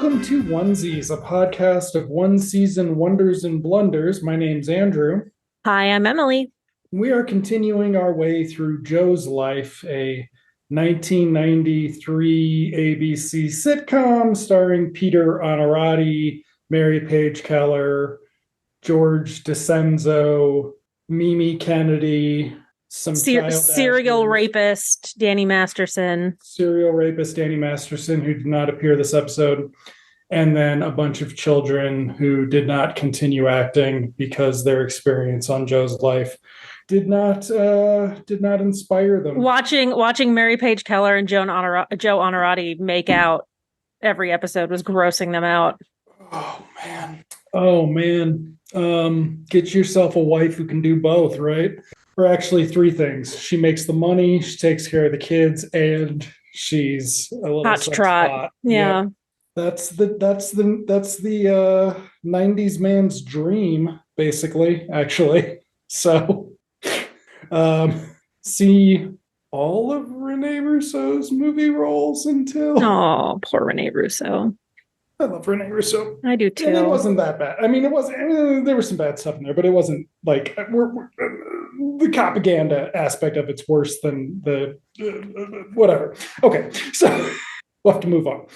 Welcome to Onesies, a podcast of one season wonders and blunders. My name's Andrew. Hi, I'm Emily. We are continuing our way through Joe's Life, a 1993 ABC sitcom starring Peter Onorati, Mary Page Keller, George DeCenzo, Mimi Kennedy, some Serial rapist Danny Masterson. Serial rapist Danny Masterson, who did not appear this episode, and then a bunch of children who did not continue acting because their experience on Joe's Life did not inspire them. Watching Mary Page Keller and Joe Onorati make out every episode was grossing them out. Oh man. Get yourself a wife who can do both, right? Or actually three things. She makes the money, she takes care of the kids, and she's a little hot trot. Yeah. That's the 90s man's dream, basically, actually. So see all of Rene Russo's movie roles until poor Rene Russo. I love Rene Russo. I do too. And it wasn't that bad. I mean, it wasn't. There was some bad stuff in there, but it wasn't like the propaganda aspect of it's worse than the whatever. Okay, so we'll have to move on.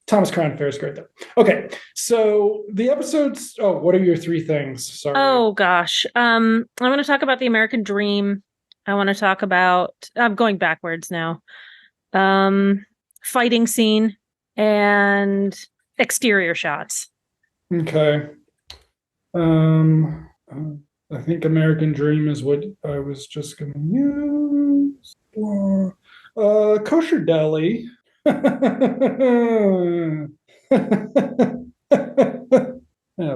Thomas Crown Affair is great though. Okay, so the episodes. Oh, what are your three things? Sorry. Oh gosh. I want to talk about the American Dream. I want to talk about. I'm going backwards now. Fighting scene. And exterior shots. Okay. I think American Dream is what I was just going to use. Kosher Deli. Oh,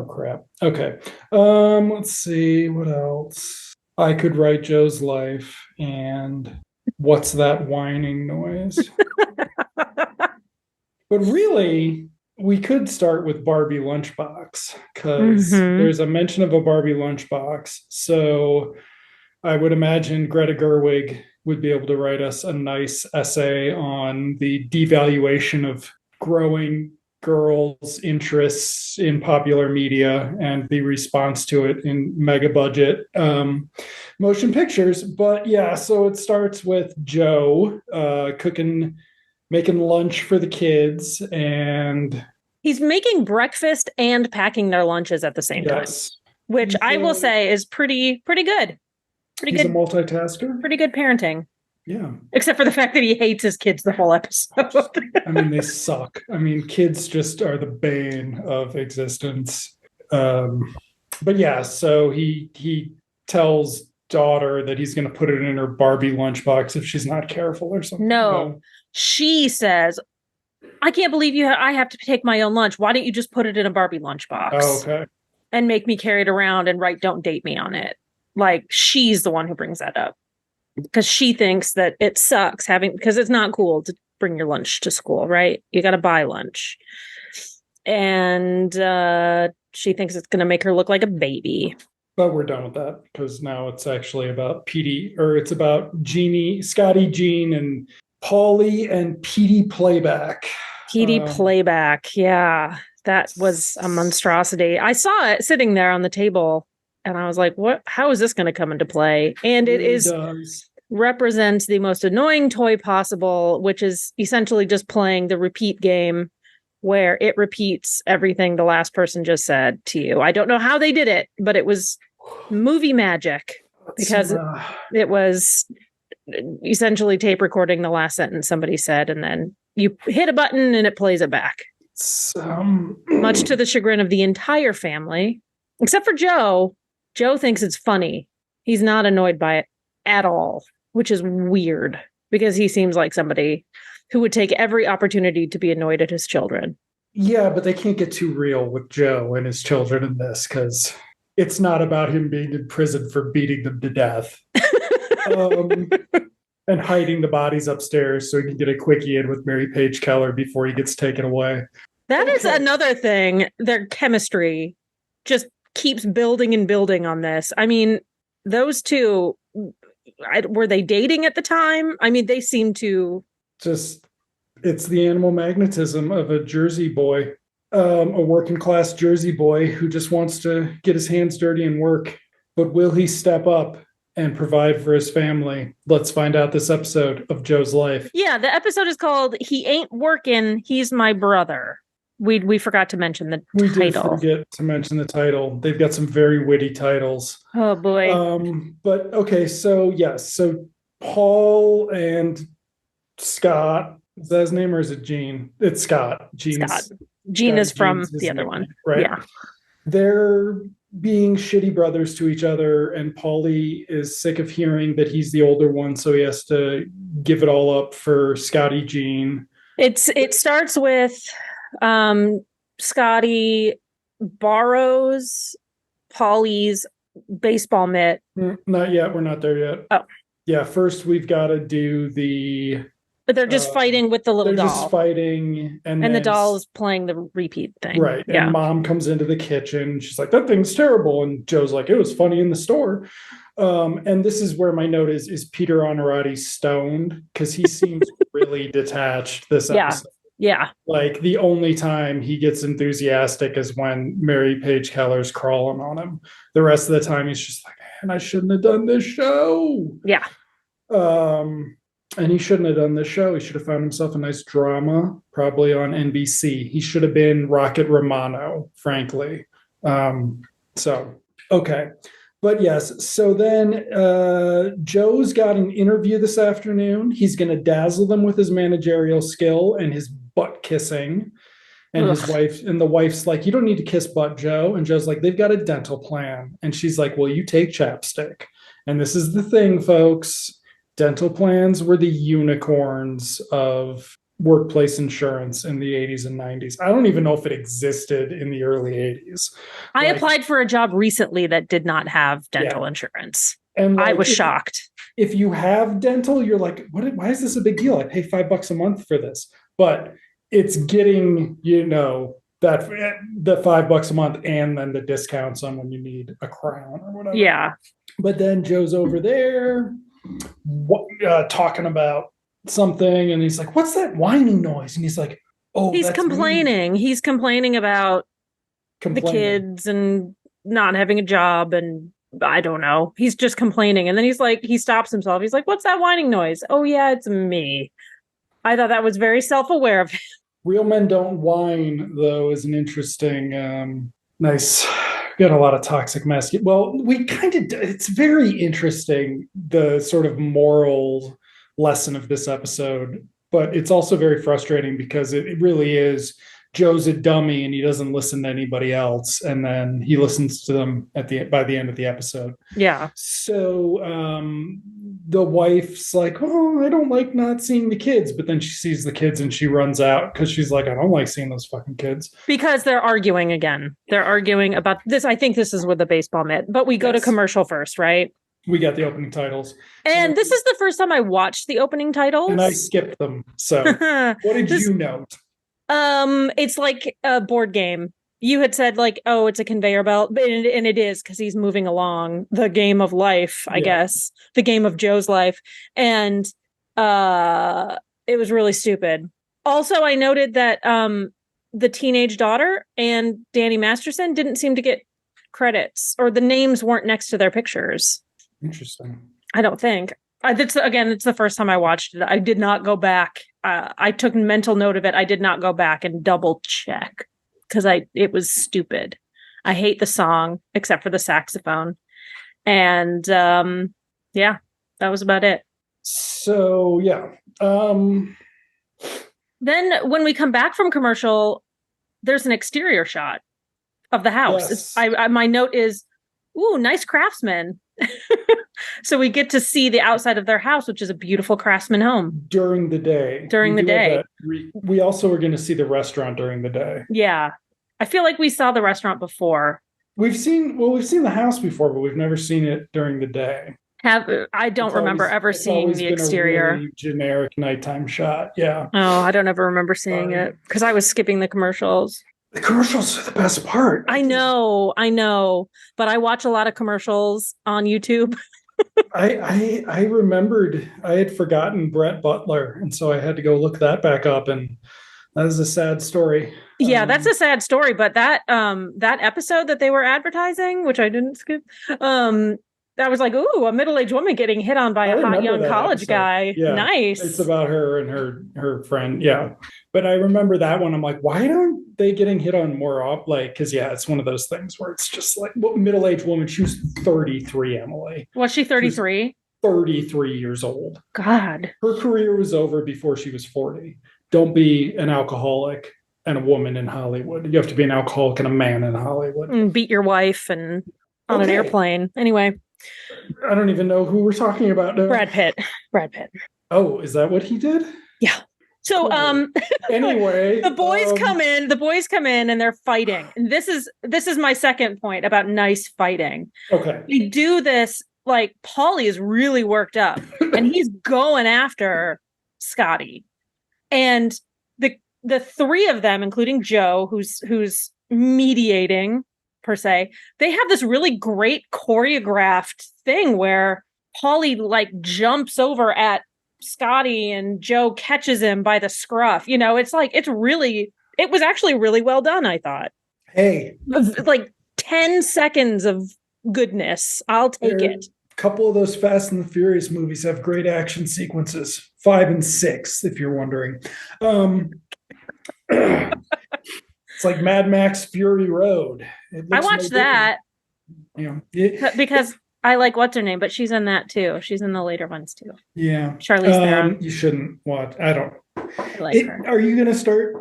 crap. Okay. Let's see. What else? I Could Write Joe's Life. And What's That Whining Noise? But really, we could start with Barbie Lunchbox because there's a mention of a Barbie Lunchbox. So I would imagine Greta Gerwig would be able to write us a nice essay on the devaluation of growing girls' interests in popular media and the response to it in mega budget motion pictures. But yeah, so it starts with Joe making lunch for the kids, and he's making breakfast and packing their lunches at the same time, which I will say is pretty good. He's a multitasker. Pretty good parenting. Yeah. Except for the fact that he hates his kids the whole episode. I mean, they suck. I mean, kids just are the bane of existence. But yeah, so he tells daughter that he's going to put it in her Barbie lunchbox if she's not careful or something. No. She says, I can't believe I have to take my own lunch. Why don't you just put it in a Barbie lunchbox? Oh, okay. And make me carry it around and write "Don't date me" on it. Like, she's the one who brings that up. Because she thinks that it sucks because it's not cool to bring your lunch to school, right? You got to buy lunch. And she thinks it's going to make her look like a baby. But we're done with that because now it's actually about it's about Jeannie, Scotty, Jean, and Paulie and Petey Playback. Petey Playback, yeah. That was a monstrosity. I saw it sitting there on the table, and I was like, "What? How is this going to come into play?" And represents the most annoying toy possible, which is essentially just playing the repeat game where it repeats everything the last person just said to you. I don't know how they did it, but it was movie magic because it was essentially tape recording the last sentence somebody said, and then you hit a button and it plays it back. Much to the chagrin of the entire family, except for Joe. Joe thinks it's funny. He's not annoyed by it at all, which is weird because he seems like somebody who would take every opportunity to be annoyed at his children. Yeah, but they can't get too real with Joe and his children in this because it's not about him being in prison for beating them to death. And hiding the bodies upstairs so he can get a quickie in with Mary Page Keller before he gets taken away. That is another thing. Their chemistry just keeps building and building on this. I mean, those two, were they dating at the time? I mean, they seem to just It's the animal magnetism of a Jersey boy, a working class Jersey boy who just wants to get his hands dirty and work. But will he step up and provide for his family? Let's find out this episode of Joe's life. Yeah, the episode is called "He Ain't Working, He's My Brother." We forgot to mention the title. We did forget to mention the title. They've got some very witty titles. Oh boy. But okay, so yes, so Paul and Scott, is that his name or is it Gene? It's Scott. Scott. Gene is from the other one. Right? Yeah. They're being shitty brothers to each other, and Paulie is sick of hearing that he's the older one, so he has to give it all up for Scotty Gene. It starts with Scotty borrows Paulie's baseball mitt. Not yet. We're not there yet. Oh. Yeah, first we've got to do the... But they're just fighting with the little doll. They're just fighting. And the doll is playing the repeat thing. Right. Yeah. And Mom comes into the kitchen. She's like, that thing's terrible. And Joe's like, it was funny in the store. And this is where my note is Peter Honorati stoned? Because he seems really detached this episode. Yeah. Like the only time he gets enthusiastic is when Mary Page Keller's crawling on him. The rest of the time he's just like, man, I shouldn't have done this show. Yeah. And he shouldn't have done this show. He should have found himself a nice drama, probably on NBC. He should have been Rocket Romano, frankly. Okay. But yes, so then Joe's got an interview this afternoon. He's going to dazzle them with his managerial skill and his butt kissing. And his wife, and the wife's like, you don't need to kiss butt, Joe. And Joe's like, they've got a dental plan. And she's like, well, you take chapstick. And this is the thing, folks. Dental plans were the unicorns of workplace insurance in the 80s and 90s. I don't even know if it existed in the early 80s. I applied for a job recently that did not have dental insurance. And I was shocked. If you have dental, you're like, why is this a big deal? I pay $5 a month for this. But it's getting, that the $5 a month and then the discounts on when you need a crown or whatever. Yeah. But then Joe's over there talking about something, and he's like, what's that whining noise? And he's like, oh, he's complaining. He's complaining about the kids and not having a job, and I don't know. He's just complaining. And then he's like, he stops himself. He's like, what's that whining noise? Oh yeah, it's me. I thought that was very self-aware of him. Real Men Don't Whine, though, is an interesting, nice... Got a lot of toxic masculinity. Well, it's very interesting, the sort of moral lesson of this episode, but it's also very frustrating because it really is Joe's a dummy and he doesn't listen to anybody else. And then he listens to them by the end of the episode. Yeah. So the wife's like, oh, I don't like not seeing the kids. But then she sees the kids and she runs out because she's like, I don't like seeing those fucking kids. Because they're arguing again. They're arguing about this. I think this is with the baseball mitt, but we go to commercial first, right? We got the opening titles. And this is the first time I watched the opening titles. And I skipped them. So what did you note? It's like a board game. You had said like, oh, it's a conveyor belt, and it is because he's moving along the game of life, I guess, the game of Joe's life. And it was really stupid. Also, I noted that the teenage daughter and Danny Masterson didn't seem to get credits, or the names weren't next to their pictures. Interesting. I don't think. It's the first time I watched it. I did not go back. I took mental note of it. I did not go back and double check because it was stupid. I hate the song except for the saxophone. And that was about it. So, yeah. Then when we come back from commercial, there's an exterior shot of the house. Yes. My note is, ooh, nice craftsman. So we get to see the outside of their house, which is a beautiful craftsman home. During the day. We also are going to see the restaurant during the day. Yeah. I feel like we saw the restaurant before. We've seen the house before, but we've never seen it during the day. I don't remember ever seeing the exterior. A really generic nighttime shot. Yeah. Oh, I don't ever remember seeing it because I was skipping the commercials. The commercials are the best part. I know, but I watch a lot of commercials on YouTube. I remembered I had forgotten Brett Butler, and so I had to go look that back up, and that is a sad story. Yeah, that's a sad story, but that episode that they were advertising, which I didn't skip, I was like, ooh, a middle-aged woman getting hit on by I a hot remember young that college episode. guy. Yeah, it's Nice. about her and her friend. Yeah, but I remember that one. I'm like, why don't they getting hit on more off? Like, because yeah, it's one of those things where it's just like, well, middle-aged woman. She was 33, Emily. Was she She was 33? 33 years old. God. Her career was over before she was 40. Don't be an alcoholic and a woman in Hollywood. You have to be an alcoholic and a man in Hollywood. And beat your wife and on an airplane. Anyway. I don't even know who we're talking about now. Brad Pitt. Oh, is that what he did? Yeah. So anyway, the boys come in and they're fighting. And this is my second point about nice fighting. Okay. They do this, like, Paulie is really worked up and he's going after Scotty. And the three of them, including Joe, who's mediating per se, they have this really great choreographed thing where Paulie like jumps over at Scotty and Joe catches him by the scruff. You know, it's like, it was actually really well done, I thought. Hey. Like 10 seconds of goodness. I'll take it. A couple of those Fast and the Furious movies have great action sequences. 5 and 6, if you're wondering. It's like Mad Max Fury Road. I watched that. You know, because I like what's her name, but she's in that too. She's in the later ones too. Yeah, Charlize Theron. You shouldn't watch. I like her. Are you going to start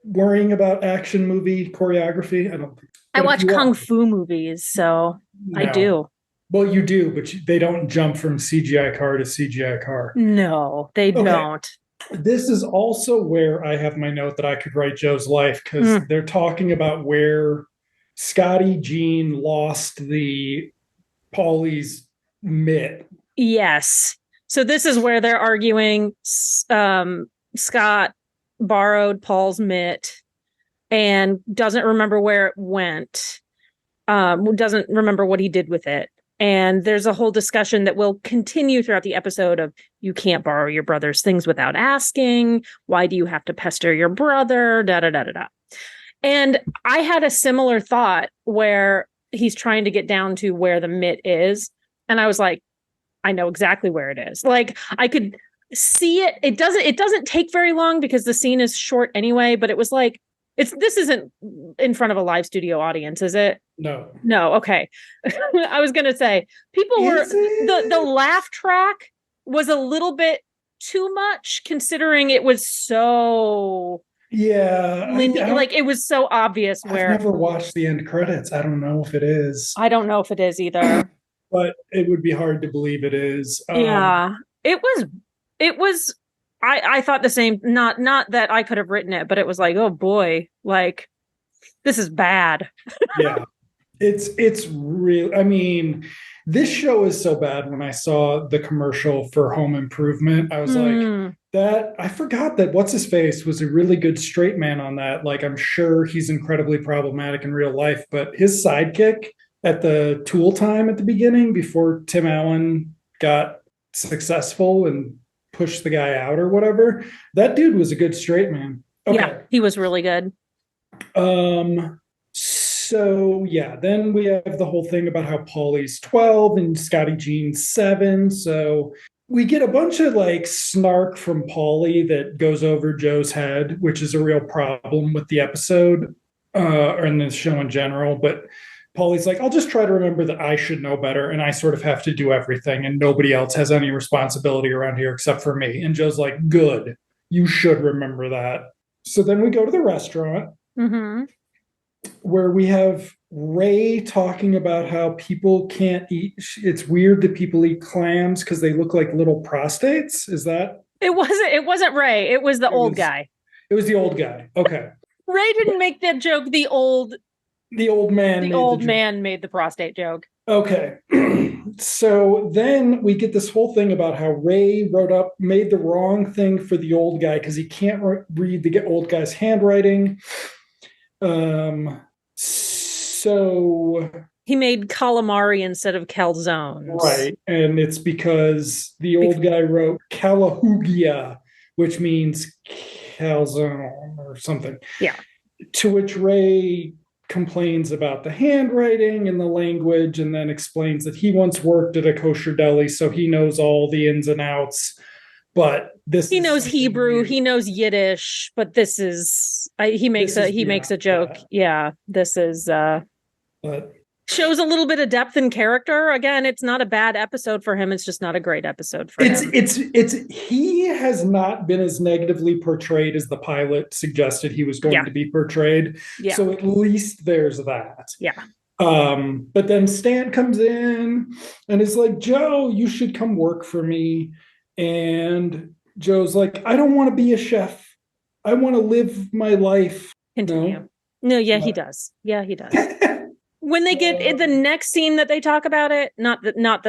worrying about action movie choreography? I don't. I watch kung fu movies, so no. I do. Well, you do, but they don't jump from CGI car to CGI car. No, they don't. This is also where I have my note that I could write Joe's life, because they're talking about where Scotty Jean lost the Paulie's mitt. Yes. So this is where they're arguing. Scott borrowed Paul's mitt and doesn't remember where it went. Doesn't remember what he did with it. And there's a whole discussion that will continue throughout the episode of, you can't borrow your brother's things without asking. Why do you have to pester your brother? Da, da, da, da, da. And I had a similar thought where he's trying to get down to where the mitt is. And I was like, I know exactly where it is. Like, I could see it. It doesn't take very long because the scene is short anyway, but it was like, this isn't in front of a live studio audience, is it? No. Okay. I was going to say, people were, the laugh track was a little bit too much considering it was so, like it was so obvious where. I've never watched the end credits. I don't know if it is. I don't know if it is either. But it would be hard to believe it is. Yeah, it was. I thought the same. Not that I could have written it, but it was like, oh boy, like this is bad. Yeah, it's real. I mean, this show is so bad. When I saw the commercial for Home Improvement, I was like, that I forgot that what's his face was a really good straight man on that. Like, I'm sure he's incredibly problematic in real life, but his sidekick at the Tool time at the beginning, before Tim Allen got successful and pushed the guy out or whatever, that dude was a good straight man. Okay. Yeah, he was really good. So yeah, then we have the whole thing about how Paulie's 12 and Scotty Jean's 7. So we get a bunch of like snark from Paulie that goes over Joe's head, which is a real problem with the episode or in the show in general. But Paulie's like, I'll just try to remember that I should know better, and I sort of have to do everything, and nobody else has any responsibility around here except for me. And Joe's like, good, you should remember that. So then we go to the restaurant where we have Ray talking about how people can't eat. It's weird that people eat clams because they look like little prostates. Is that? It wasn't Ray. It was the old guy. It was the old guy. Okay. Ray didn't make that joke. The old man made the prostate joke. Okay. So then we get this whole thing about how Ray made the wrong thing for the old guy because he can't read the old guy's handwriting. So He made calamari instead of calzones. Right. And it's because the old guy wrote Calahugia, which means calzone or something. Yeah. To which Ray complains about the handwriting and the language, and then explains that he once worked at a kosher deli, so he knows all the ins and outs. But he knows Hebrew, he knows Yiddish, but this is he makes a joke. Yeah, this is but shows a little bit of depth and character. Again, it's not a bad episode for him. It's just not a great episode for him. He has not been as negatively portrayed as the pilot suggested he was going to be portrayed. Yeah. So at least there's that. Yeah. But then Stan comes in and is like, Joe, you should come work for me. And Joe's like, I don't want to be a chef. I want to live my life. Continue. No, yeah, he does. Yeah, he does. When they get in the next scene that they talk about it, not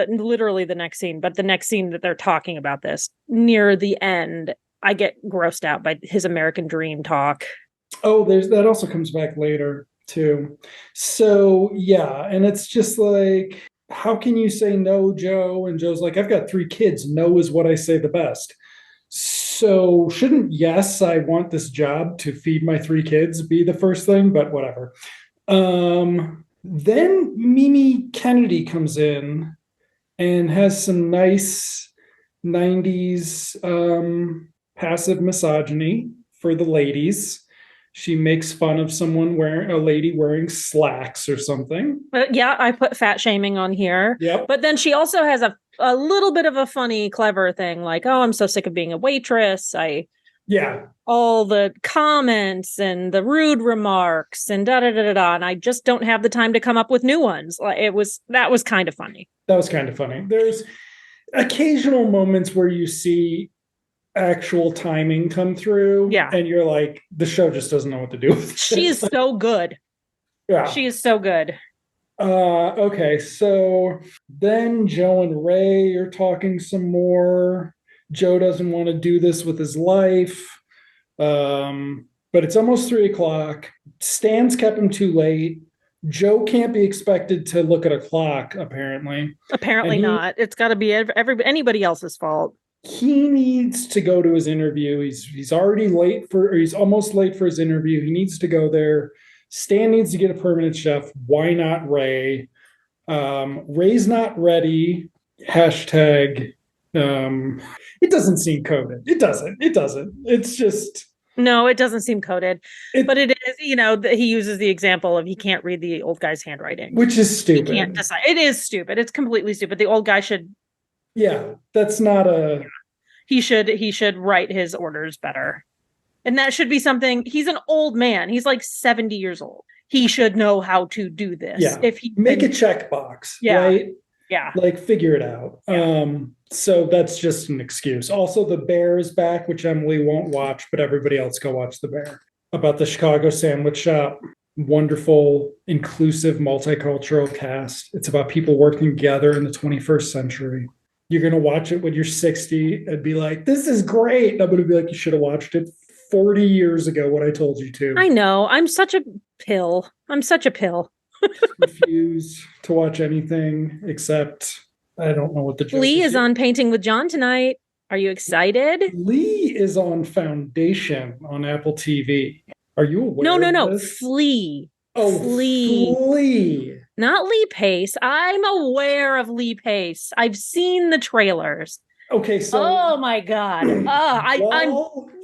literally the next scene, but the next scene that they're talking about this near the end, I get grossed out by his American Dream talk. Oh, that also comes back later too. So yeah, and it's just like, how can you say no, Joe? And Joe's like, I've got 3 kids. No is what I say the best. So shouldn't yes, I want this job to feed my 3 kids be the first thing, but whatever. Then Mimi Kennedy comes in and has some nice 90s passive misogyny for the ladies. She makes fun of a lady wearing slacks or something. Yeah, I put fat shaming on here. Yep. But then she also has a little bit of a funny, clever thing like, oh, I'm so sick of being a waitress. All the comments and the rude remarks and and I just don't have the time to come up with new ones. That was kind of funny. There's occasional moments where you see actual timing come through. Yeah. And you're like, the show just doesn't know what to do with it. She is so good. Yeah. She is so good. Okay, so then Joe and Ray are talking some more. Joe doesn't want to do this with his life. But it's almost 3:00. Stan's kept him too late. Joe can't be expected to look at a clock, apparently. Apparently not. It's got to be anybody else's fault. He needs to go to his interview. He's almost late for his interview. He needs to go there. Stan needs to get a permanent chef. Why not Ray? Ray's not ready. Hashtag. It doesn't seem coded. It doesn't. It's just. No, it doesn't seem coded. But it is, he uses the example of he can't read the old guy's handwriting. Which is stupid. He can't decide. It is stupid. It's completely stupid. The old guy should. Yeah, that's not a. He should write his orders better. And that should be something. He's an old man. He's like 70 years old. He should know how to do this. Yeah. If he make a checkbox, right? Yeah. Like figure it out. Yeah. So that's just an excuse. Also, The Bear is back, which Emily won't watch, but everybody else go watch The Bear. About the Chicago sandwich shop. Wonderful, inclusive, multicultural cast. It's about people working together in the 21st century. You're going to watch it when you're 60 and be like, this is great. And I'm going to be like, you should have watched it 40 years ago when I told you to. I know. I'm such a pill. Refuse to watch anything except I don't know what the joke Lee is on Painting with John tonight. Are you excited? Lee is on Foundation on Apple TV. Are you aware? No. Flea. Oh, Flea. Not Lee Pace. I'm aware of Lee Pace. I've seen the trailers. Okay, so oh my god, I'm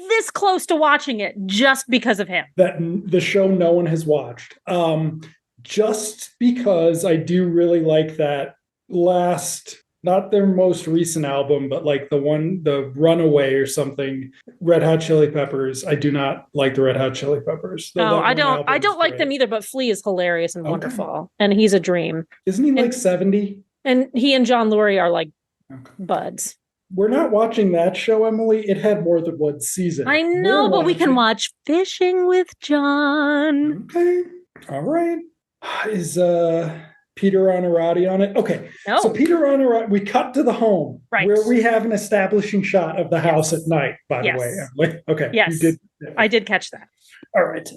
this close to watching it just because of him. That the show no one has watched. Just because I do really like that last, not their most recent album, but like the Runaway or something, Red Hot Chili Peppers. I do not like the Red Hot Chili Peppers. I don't like them either, but Flea is hilarious and wonderful. And he's a dream. Isn't he like 70? And he and John Lurie are like buds. We're not watching that show, Emily. It had more than one season. I know, but we can watch Fishing with John. Okay. All right. Is Peter Onorati on it? Okay. No. So Peter Onorati, we cut to the home where we have an establishing shot of the house at night, by the way, Emily. Okay. Yes. I did catch that. All right.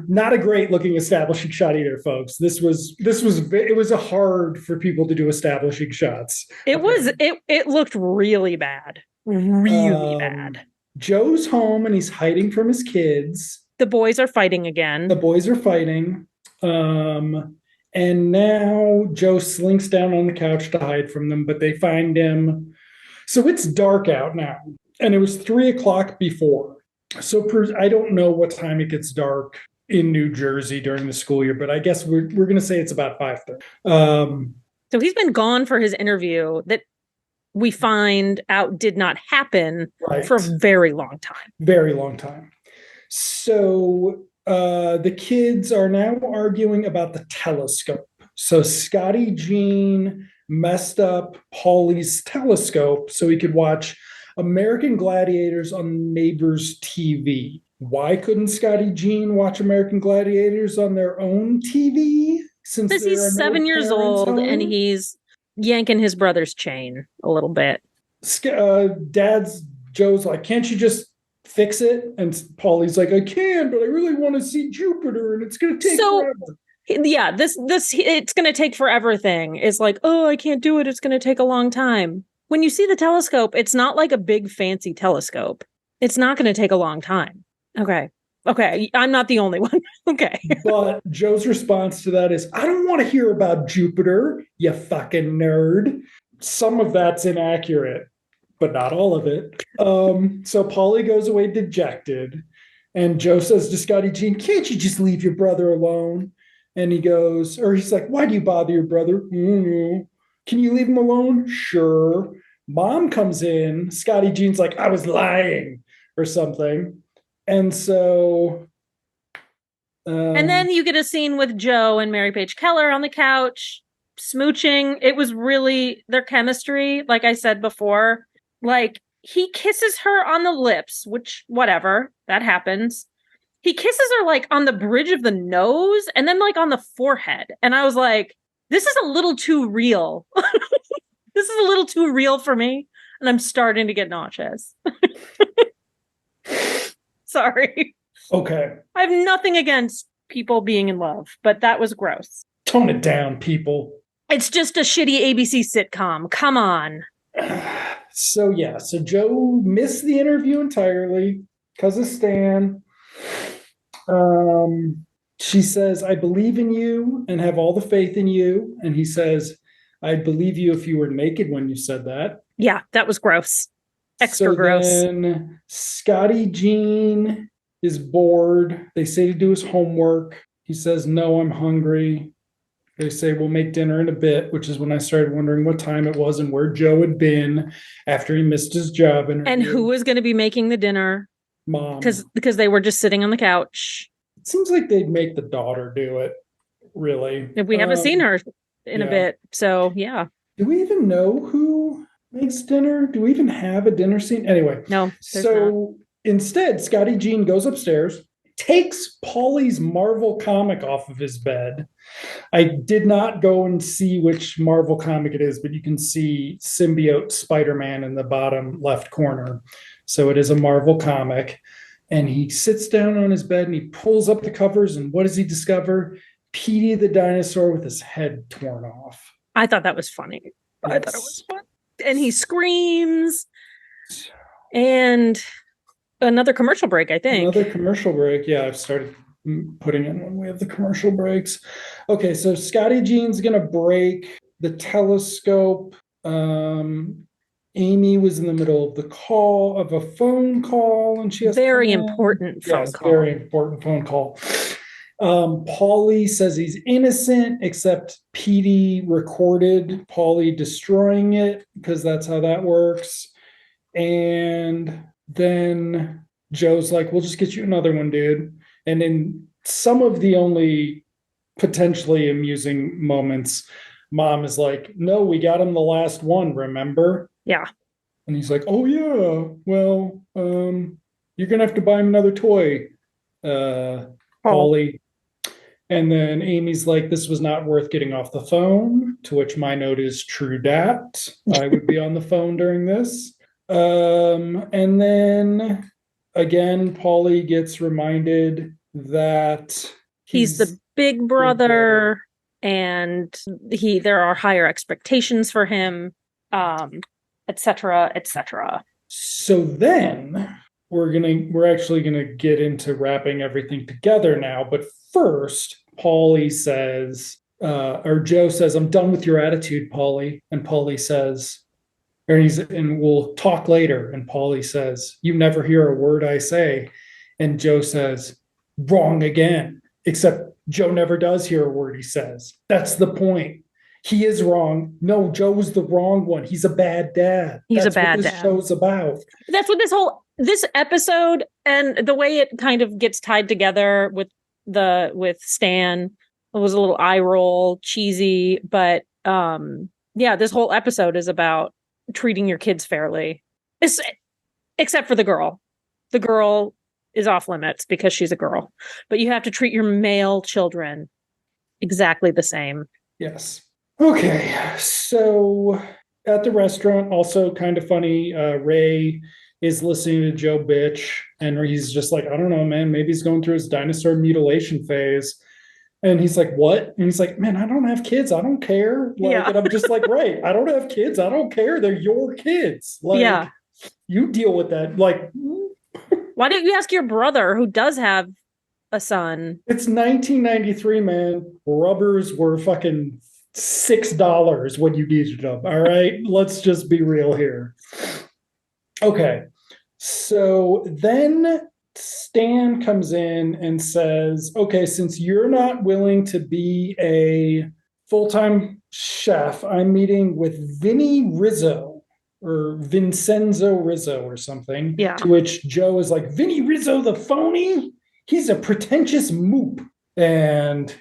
Not a great looking establishing shot either, folks. It was a hard for people to do establishing shots. It looked really bad. Really bad. Joe's home and he's hiding from his kids. The boys are fighting again. The boys are fighting. And now Joe slinks down on the couch to hide from them, but they find him. So it's dark out now. And it was 3:00 before. So I don't know what time it gets dark in New Jersey during the school year, but I guess we're going to say it's about 5:30. So he's been gone for his interview that we find out did not happen for a very long time. Very long time. So the kids are now arguing about the telescope. So Scotty Jean messed up Paulie's telescope so he could watch American Gladiators on neighbor's TV. Why couldn't Scotty Jean watch American Gladiators on their own TV? Because he's 7 years old and he's yanking his brother's chain a little bit. Joe's like, can't you just fix it? And Paulie's like, I can, but I really want to see Jupiter and it's going to take forever. Yeah, this it's going to take forever thing is like, oh, I can't do it. It's going to take a long time. When you see the telescope, it's not like a big fancy telescope. It's not going to take a long time. Okay. I'm not the only one. Okay. But Joe's response to that is, I don't want to hear about Jupiter, you fucking nerd. Some of that's inaccurate, but not all of it. So Paulie goes away dejected. And Joe says to Scotty Jean, can't you just leave your brother alone? And he's like, why do you bother your brother? Mm-hmm. Can you leave him alone? Sure. Mom comes in. Scotty Jean's like, I was lying or something. And so. And then you get a scene with Joe and Mary Page Keller on the couch, smooching. It was really their chemistry, like I said before. Like, he kisses her on the lips, which, whatever, that happens. He kisses her, like, on the bridge of the nose and then, like, on the forehead. And I was like, this is a little too real. This is a little too real for me. And I'm starting to get nauseous. Sorry. Okay. I have nothing against people being in love, but that was gross. Tone it down, people. It's just a shitty ABC sitcom. Come on. So Joe missed the interview entirely because of Stan. She says, I believe in you and have all the faith in you. And he says, I'd believe you if you were naked when you said that. Yeah, that was gross. Extra gross. Then Scotty Jean is bored. They say to do his homework. He says, no, I'm hungry. They say, we'll make dinner in a bit, which is when I started wondering what time it was and where Joe had been after he missed his job interview. And who was going to be making the dinner? Mom. Because they were just sitting on the couch. It seems like they'd make the daughter do it, really. We haven't seen her in a bit, so yeah. Do we even know who makes dinner? Do we even have a dinner scene? Anyway. No. So instead, Scotty Jean goes upstairs, takes Paulie's Marvel comic off of his bed. I did not go and see which Marvel comic it is, but you can see symbiote Spider-Man in the bottom left corner. So it is a Marvel comic. And he sits down on his bed and he pulls up the covers. And what does he discover? Petey the dinosaur with his head torn off. I thought that was funny. Yes. I thought it was fun. And he screams. And another commercial break, I think. Another commercial break. Yeah, I've started putting in when we have the commercial breaks. Okay, so Scotty Jean's going to break the telescope. Amy was in the middle of a phone call, and she has very important phone call. Very important phone call. Paulie says he's innocent, except Petey recorded Paulie destroying it because that's how that works. And then Joe's like, "We'll just get you another one, dude." And in some of the only potentially amusing moments, Mom is like, "No, we got him the last one, remember?" Yeah. And he's like, oh, yeah, well, you're going to have to buy him another toy, Paulie. And then Amy's like, this was not worth getting off the phone, to which my note is true dat. I would be on the phone during this. And then again, Paulie gets reminded that he's the big brother, and there are higher expectations for him, etc., etc. So then we're actually gonna get into wrapping everything together now. But first, Paulie says, or Joe says, "I'm done with your attitude, Paulie." And Paulie says, and we'll talk later. And Paulie says, "You never hear a word I say." And Joe says, "Wrong again." Except Joe never does hear a word he says. That's the point. He is wrong. No, Joe's the wrong one. He's a bad dad. He's That's a bad what this dad. show's about. That's what this episode and the way it kind of gets tied together with Stan, it was a little eye roll, cheesy, but this whole episode is about treating your kids fairly. Except for the girl. The girl is off limits because she's a girl. But you have to treat your male children exactly the same. Yes. Okay. So at the restaurant, also kind of funny, Ray is listening to Joe bitch, and he's just like, I don't know, man, maybe he's going through his dinosaur mutilation phase. And he's like, what? And he's like, man, I don't have kids. I don't care. And I'm just like, right. I don't have kids. I don't care. They're your kids. You deal with that. Why don't you ask your brother who does have a son? It's 1993, man. Rubbers were fucking $6 when you needed them. All right. Let's just be real here. Okay. So then Stan comes in and says, okay, since you're not willing to be a full-time chef, I'm meeting with Vinny Rizzo or Vincenzo Rizzo or something. Yeah. To which Joe is like, Vinny Rizzo, the phony? He's a pretentious moop. And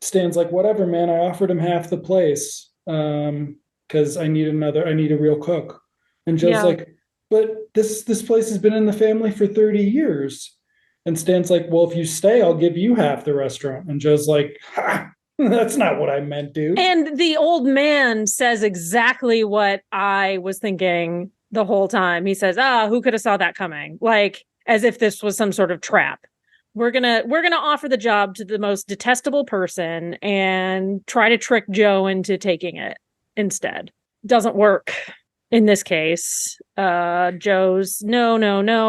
Stan's like, whatever, man. I offered him half the place because I need a real cook. And Joe's like, but this place has been in the family for 30 years. And Stan's like, well, if you stay, I'll give you half the restaurant. And Joe's like, ha, that's not what I meant, dude. And the old man says exactly what I was thinking the whole time. He says, who could have saw that coming? Like, as if this was some sort of trap. We're gonna offer the job to the most detestable person and try to trick Joe into taking it instead. Doesn't work. In this case, Joe's, no,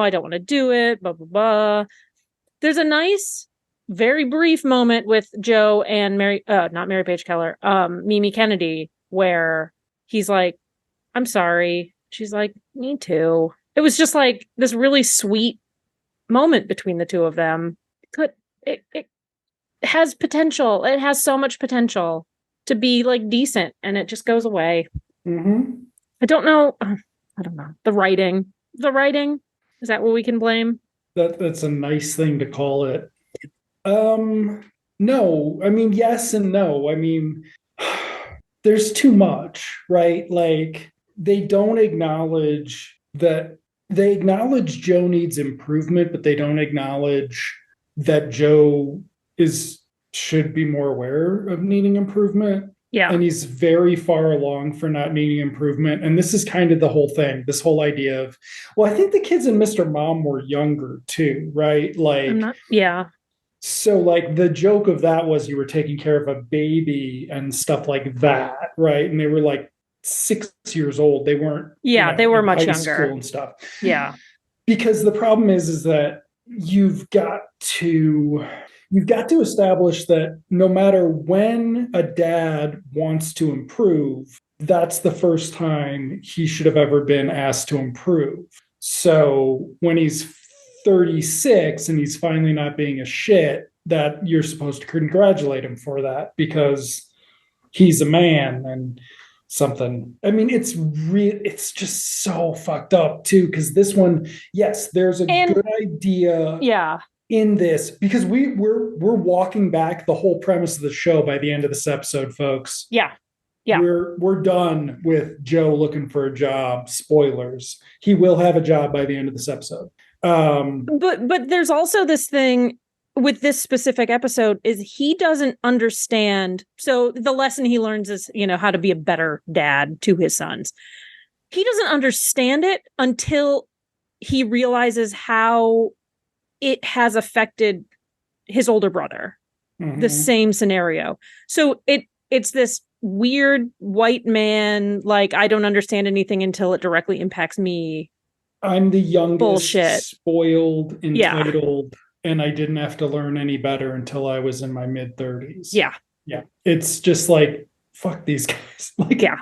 I don't want to do it, blah, blah, blah. There's a nice, very brief moment with Joe and not Mary Page Keller, Mimi Kennedy, where he's like, I'm sorry. She's like, me too. It was just like this really sweet moment between the two of them. It has potential. It has so much potential to be like decent, and it just goes away. Mm-hmm. I don't know. The writing, is that what we can blame? That's a nice thing to call it. No, I mean, yes and no. I mean, there's too much, right? Like they don't acknowledge that. They acknowledge Joe needs improvement, but they don't acknowledge that Joe should be more aware of needing improvement. Yeah. And he's very far along for not needing improvement. And this is kind of the whole thing, this whole idea of, well, I think the kids in Mr. Mom were younger too, right? Like, so like the joke of that was you were taking care of a baby and stuff like that, right? And they were like 6 years old. They weren't. They were much younger. School and stuff. Yeah. Because the problem is that you've got to establish that no matter when a dad wants to improve, that's the first time he should have ever been asked to improve. So when he's 36 and he's finally not being a shit, that you're supposed to congratulate him for that because he's a man and something. I mean, it's just so fucked up too, because this one, yes, there's a good idea in this, because we're walking back the whole premise of the show by the end of this episode, folks. We're done with Joe looking for a job. Spoilers, he will have a job by the end of this episode. But there's also this thing with this specific episode is he doesn't understand. So the lesson he learns is, how to be a better dad to his sons. He doesn't understand it until he realizes how it has affected his older brother. The same scenario. So it's this weird white man, like, I don't understand anything until it directly impacts me. I'm the youngest, bullshit. Spoiled, entitled, and I didn't have to learn any better until I was in my mid-30s. Yeah. Yeah. It's just like, fuck these guys. Like, yeah.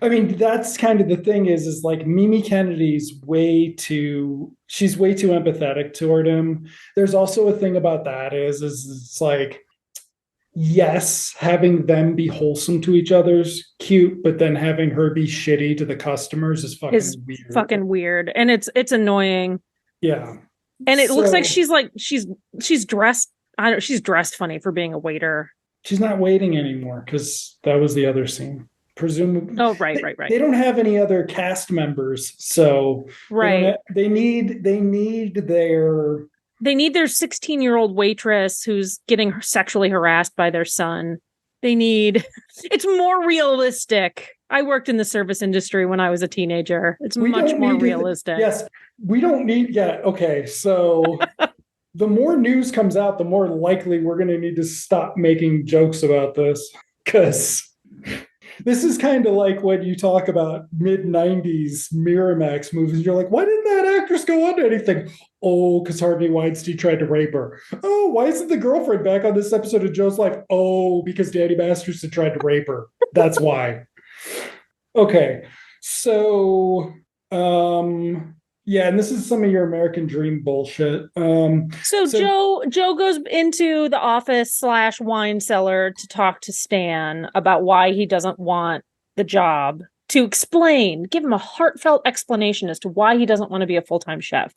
I mean, that's kind of the thing is like Mimi Kennedy's she's way too empathetic toward him. There's also a thing about that is it's like, yes, having them be wholesome to each other's cute, but then having her be shitty to the customers is fucking weird. And it's annoying. Yeah. And it looks like she's dressed, she's dressed funny for being a waiter. She's not waiting anymore because that was the other scene. Presumably. Oh, right. They don't have any other cast members, so right. They need their 16-year-old waitress who's getting sexually harassed by their son. It's more realistic. I worked in the service industry when I was a teenager. It's much more realistic. Yes, we don't need. Yeah, okay. So the more news comes out, the more likely we're going to need to stop making jokes about this, because this is kind of like when you talk about mid-90s Miramax movies. You're like, why didn't that actress go on to anything? Oh, because Harvey Weinstein tried to rape her. Oh, why isn't the girlfriend back on this episode of Joe's Life? Oh, because Danny Masterson tried to rape her. That's why. Okay. So, yeah, and this is some of your American Dream bullshit. So Joe goes into the office / wine cellar to talk to Stan about why he doesn't want the job, to give him a heartfelt explanation as to why he doesn't want to be a full-time chef.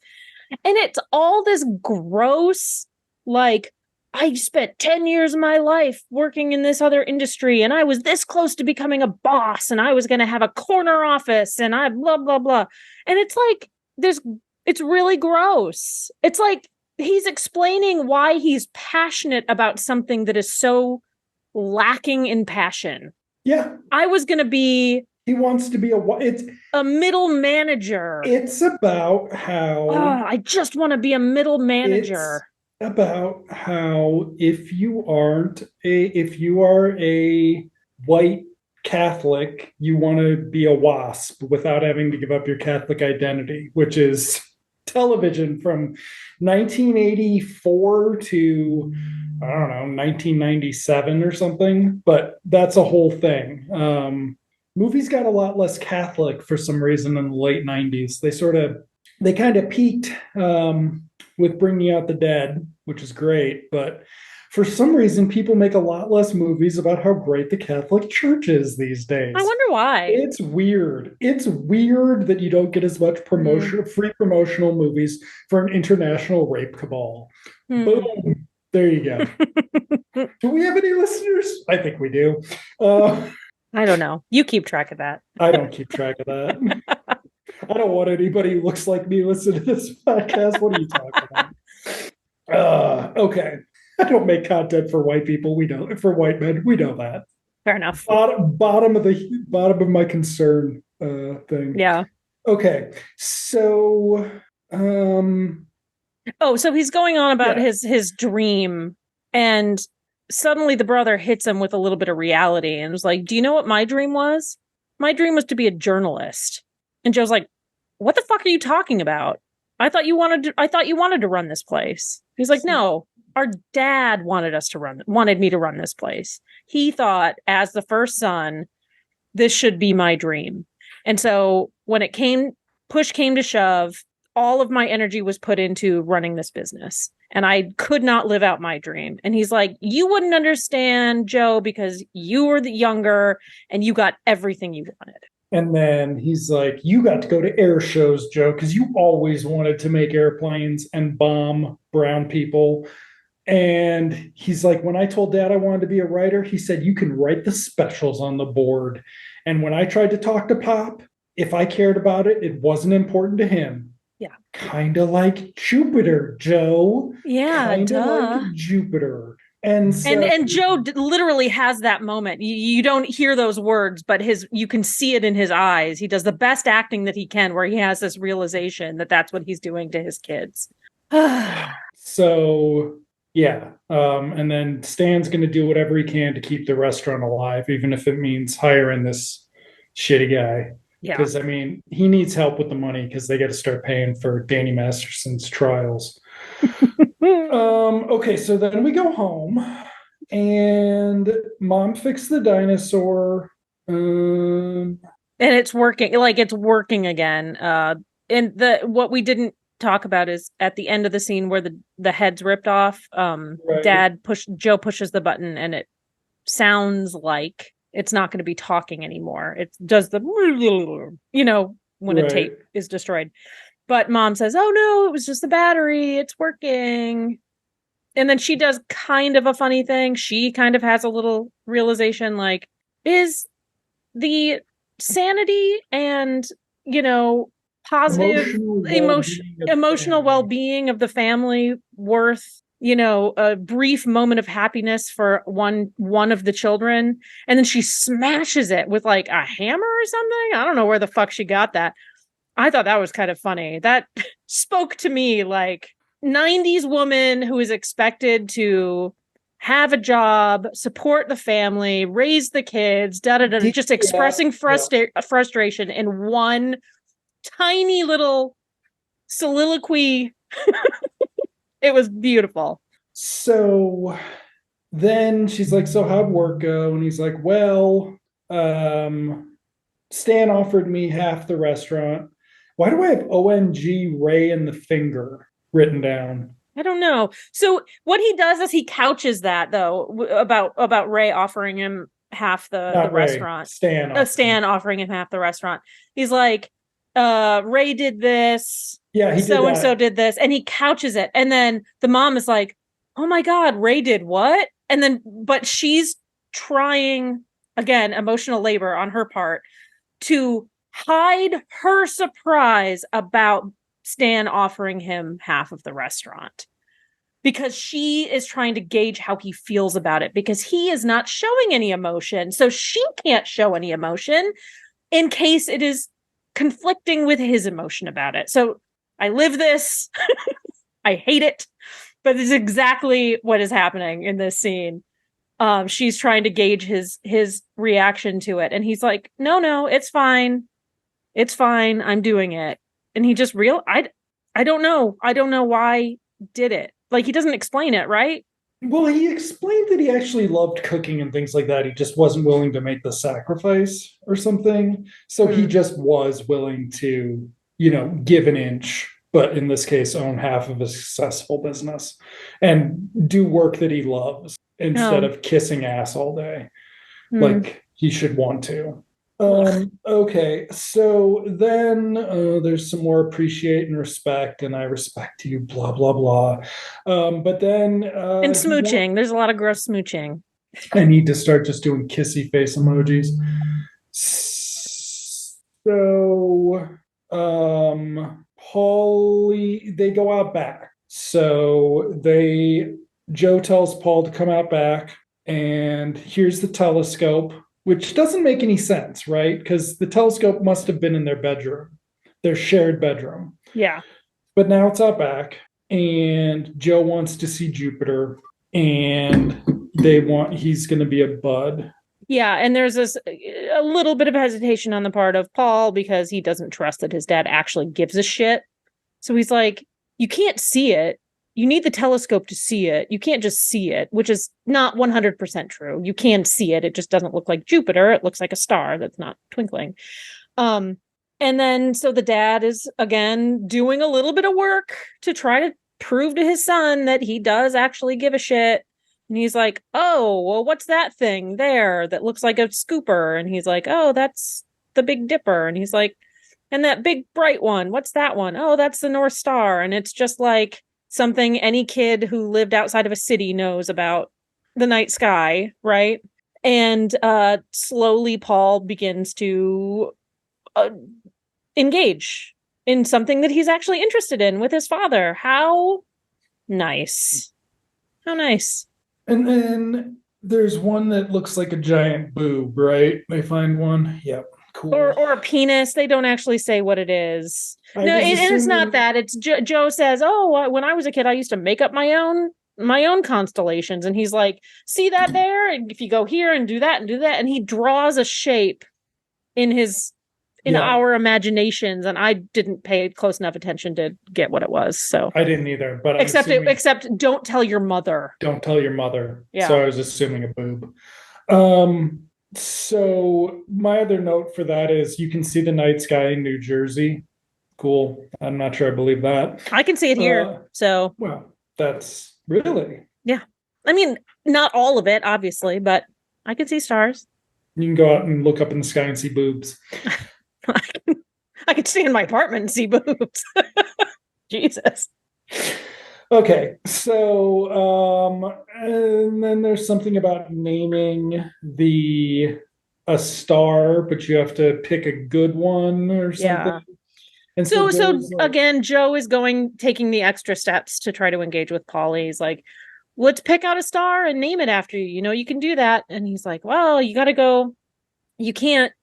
And it's all this gross, like, I spent 10 years of my life working in this other industry, and I was this close to becoming a boss, and I was going to have a corner office, and I blah, blah, blah. And it's like, it's really gross. It's like he's explaining why he's passionate about something that is lacking in passion. Yeah. He wants to be a middle manager. It's about how I just want to be a middle manager. It's about how if you are a white Catholic, you want to be a WASP without having to give up your Catholic identity, which is television from 1984 to, I don't know, 1997 or something. But that's a whole thing. Movies got a lot less Catholic for some reason in the late 90s. They kind of peaked with Bringing Out the Dead, which is great, but for some reason, people make a lot less movies about how great the Catholic Church is these days. I wonder why. It's weird. It's weird that you don't get as much free promotional movies for an international rape cabal. Boom. There you go. Do we have any listeners? I think we do. I don't know. You keep track of that. I don't keep track of that. I don't want anybody who looks like me listen to this podcast. What are you talking about? Okay. I don't make content for white people. We know, for white men. We know that. Fair enough. Bottom of my concern thing. Yeah. Okay. So so he's going on about his dream, and suddenly the brother hits him with a little bit of reality and was like, do you know what my dream was? My dream was to be a journalist. And Joe's like, what the fuck are you talking about? I thought you wanted to run this place. He's like, no, our dad wanted me to run this place. He thought, as the first son, this should be my dream. And so when push came to shove, all of my energy was put into running this business, and I could not live out my dream. And he's like, you wouldn't understand, Joe, because you were the younger and you got everything you wanted. And then he's like, you got to go to air shows, Joe, because you always wanted to make airplanes and bomb brown people. And he's like, when I told Dad I wanted to be a writer, he said, you can write the specials on the board. And when I tried to talk to Pop, if I cared about it, it wasn't important to him. Yeah. Kind of like Jupiter, Joe. Yeah, kind of like Jupiter. And so, and Joe literally has that moment. You don't hear those words, but you can see it in his eyes. He does the best acting that he can, where he has this realization that that's what he's doing to his kids. so yeah. And then Stan's going to do whatever he can to keep the restaurant alive, even if it means hiring this shitty guy. Yeah. Because I mean, he needs help with the money because they got to start paying for Danny Masterson's trials. Okay, so then we go home and mom fixed the dinosaur. And it's working, like it's working again. And what we didn't talk about is at the end of the scene where the head's ripped off. Right. Joe pushes the button and it sounds like it's not going to be talking anymore. It does the, when a tape is destroyed. But mom says, "Oh no, it was just the battery. It's working." And then she does kind of a funny thing. She kind of has a little realization, like, is the sanity and, positive emotional well-being of the family worth, a brief moment of happiness for one of the children? And then she smashes it with like a hammer or something. I don't know where the fuck she got that. I thought that was kind of funny. That spoke to me like 90s woman who is expected to have a job, support the family, raise the kids, just expressing frustration in one tiny little soliloquy. It was beautiful. So then she's like, "So how'd work go?" And he's like, "Well, Stan offered me half the restaurant." Why do I have OMG Ray and the finger written down? I don't know. So what he does is he couches that though about Ray offering him half the restaurant. Stan offering him half the restaurant. He's like, Ray did this. Yeah, he so and so did this, and he couches it. And then the mom is like, "Oh my God, Ray did what?" And then, but she's trying again, emotional labor on her part to hide her surprise about Stan offering him half of the restaurant, because she is trying to gauge how he feels about it, because he is not showing any emotion. So she can't show any emotion in case it is conflicting with his emotion about it. So I live this. I hate it, but this is exactly what is happening in this scene. She's trying to gauge his reaction to it. And he's like, no, it's fine. It's fine. I'm doing it. And he just I don't know. I don't know why he did it. Like, he doesn't explain it, right? Well, he explained that he actually loved cooking and things like that. He just wasn't willing to make the sacrifice or something. So he just was willing to, give an inch, but in this case, own half of a successful business and do work that he loves instead of kissing ass all day, like he should want to. Okay, so then there's some more appreciate and respect, and I respect you, blah blah blah. But then and smooching, there's a lot of gross smooching. I need to start just doing kissy face emojis. So Paulie, they go out back. So Joe tells Paul to come out back, and here's the telescope, which doesn't make any sense, right? Because the telescope must have been in their bedroom, their shared bedroom. Yeah. But now it's out back, and Joe wants to see Jupiter, and he's going to be a bud. Yeah, and there's a little bit of hesitation on the part of Paul because he doesn't trust that his dad actually gives a shit. So he's like, "You can't see it. You need the telescope to see it. You can't just see it," which is not 100% true. You can see it. It just doesn't look like Jupiter. It looks like a star that's not twinkling. And then so the dad is again doing a little bit of work to try to prove to his son that he does actually give a shit. And he's like, "Oh, well, what's that thing there that looks like a scooper?" And he's like, "Oh, that's the Big Dipper." And he's like, "And that big bright one, what's that one?" "Oh, that's the North Star." And it's just like something any kid who lived outside of a city knows about the night sky, right? And slowly Paul begins to engage in something that he's actually interested in with his father. How nice. How nice. And then there's one that looks like a giant boob, right? They find one. Yep. Cool. Or a penis. They don't actually say what it is. I No, was and it's not assuming. that. It's Joe says, "Oh, when I was a kid, I used to make up my own constellations." And he's like, "See that there? And if you go here and do that," and he draws a shape in his in Yeah, our imaginations, and I didn't pay close enough attention to get what it was. So, I didn't either, but I'm assuming except don't tell your mother. don't tell your mother. So Yeah. I was assuming a boob. Um, so my other note for that is you can see the night sky in New Jersey. Cool. I'm not sure I believe that. I can see it here. So, Well, that's really. yeah. I mean, not all of it, obviously, but I can see stars. You can go out and look up in the sky and see boobs. I can stay in my apartment and see boobs. Jesus. Okay, so and then there's something about naming the a star, but you have to pick a good one or something. Yeah. And So Joe's like, again, Joe is taking the extra steps to try to engage with Polly. He's like, let's pick out a star and name it after you. You know, you can do that. And he's like, well, you got to go. You can't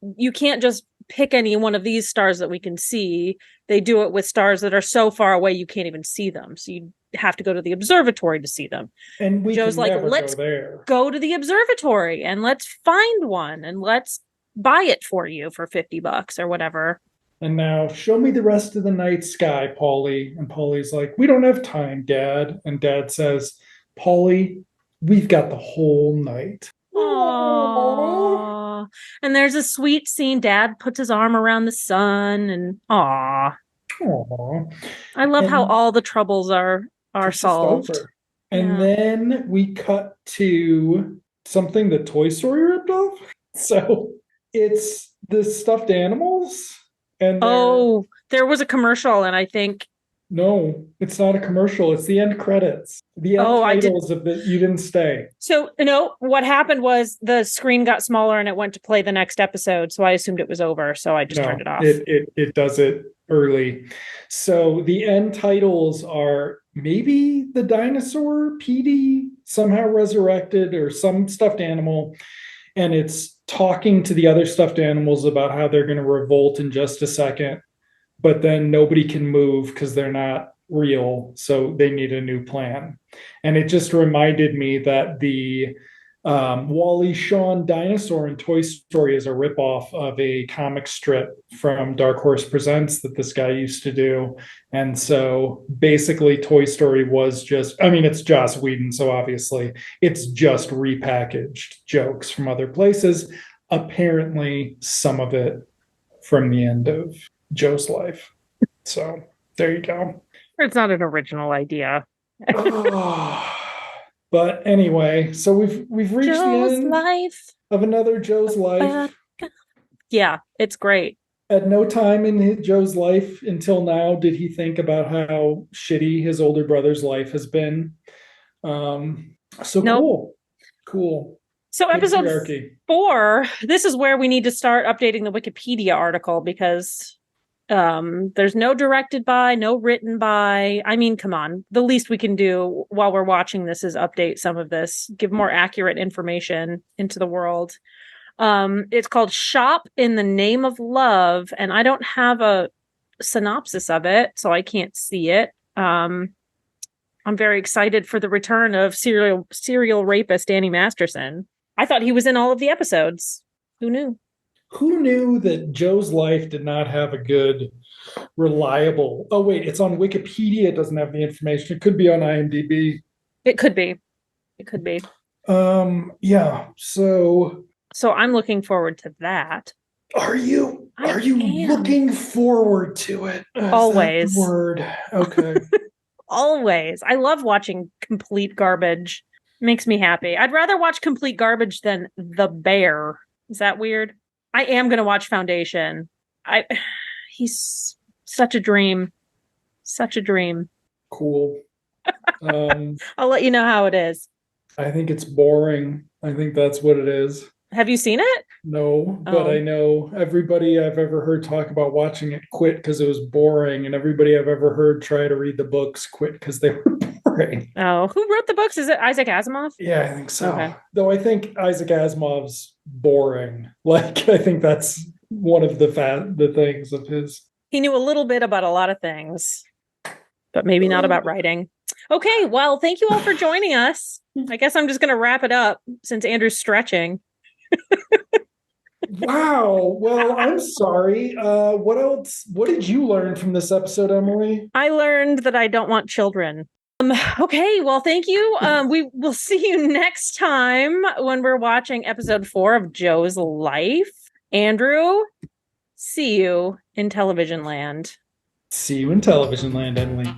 just pick any one of these stars that we can see. They do it with stars that are so far away you can't even see them. So you have to go to the observatory to see them. and we Joe's can like, never let's go there. go to the observatory and let's find one and let's buy it for you for $50 or whatever. And now show me the rest of the night sky, Polly. And Polly's like, we don't have time, Dad. And Dad says, Polly, we've got the whole night. Aww. And there's a sweet scene. Dad puts his arm around the sun and aw. Aww. I love how And all the troubles are it's just solved. over. And Yeah. then we cut to something that Toy Story ripped off. So it's the stuffed animals. And Oh, there was a commercial, and I think no, it's not a commercial. It's the end credits. The end I did. titles of the You Didn't Stay. So, what happened was the screen got smaller and it went to play the next episode. So I assumed it was over. So I just turned it off. It does it early. So the end titles are maybe the dinosaur PD somehow resurrected or some stuffed animal. And it's talking to the other stuffed animals about how they're going to revolt in just a second. But then nobody can move because they're not real. So they need a new plan. And it just reminded me that the Wally Shawn dinosaur in Toy Story is a ripoff of a comic strip from Dark Horse Presents that this guy used to do. And so basically, Toy Story was just, I mean, it's Joss Whedon, so obviously it's just repackaged jokes from other places. Apparently, some of it from the end of Joe's life. So there you go. It's not an original idea. But anyway, so we've reached Joe's the end life of another Joe's life. Yeah, it's great. At no time in Joe's life until now did he think about how shitty his older brother's life has been. So nope. Cool. So episode 4, this is where we need to start updating the Wikipedia article because there's no directed by, no written by. I mean, come on. The least we can do while we're watching this is update some of this, give more accurate information into the world. It's called Shop in the Name of Love, and I don't have a synopsis of it, so I can't see it. I'm very excited for the return of serial rapist Danny Masterson. I thought he was in all of the episodes. Who knew? Who knew that Joe's life did not have a good, reliable... Oh, wait, it's on Wikipedia. It doesn't have the information. It could be on IMDb. It could be. It could be. Yeah, so I'm looking forward to that. Are you looking forward to it? Always. Word. Okay. Always. I love watching complete garbage. Makes me happy. I'd rather watch complete garbage than The Bear. Is that weird? I am going to watch Foundation. He's such a dream. Such a dream. Cool. I'll let you know how it is. I think it's boring. I think that's what it is. Have you seen it? No, but I know everybody I've ever heard talk about watching it quit because it was boring, and everybody I've ever heard try to read the books quit because they were boring. boring. Oh, who wrote the books? Is it Isaac Asimov? Yeah, I think so. Okay. Though I think Isaac Asimov's boring. Like, I think that's one of the things of his. He knew a little bit about a lot of things, but maybe not about writing. Okay, well, thank you all for joining us. I guess I'm just going to wrap it up since Andrew's stretching. Wow. Well, I'm sorry. What else? What did you learn from this episode, Emily? I learned that I don't want children. Okay, well, thank you. We will see you next time when we're watching episode 4 of Joe's Life. Andrew, see you in television land. See you in television land, Emily.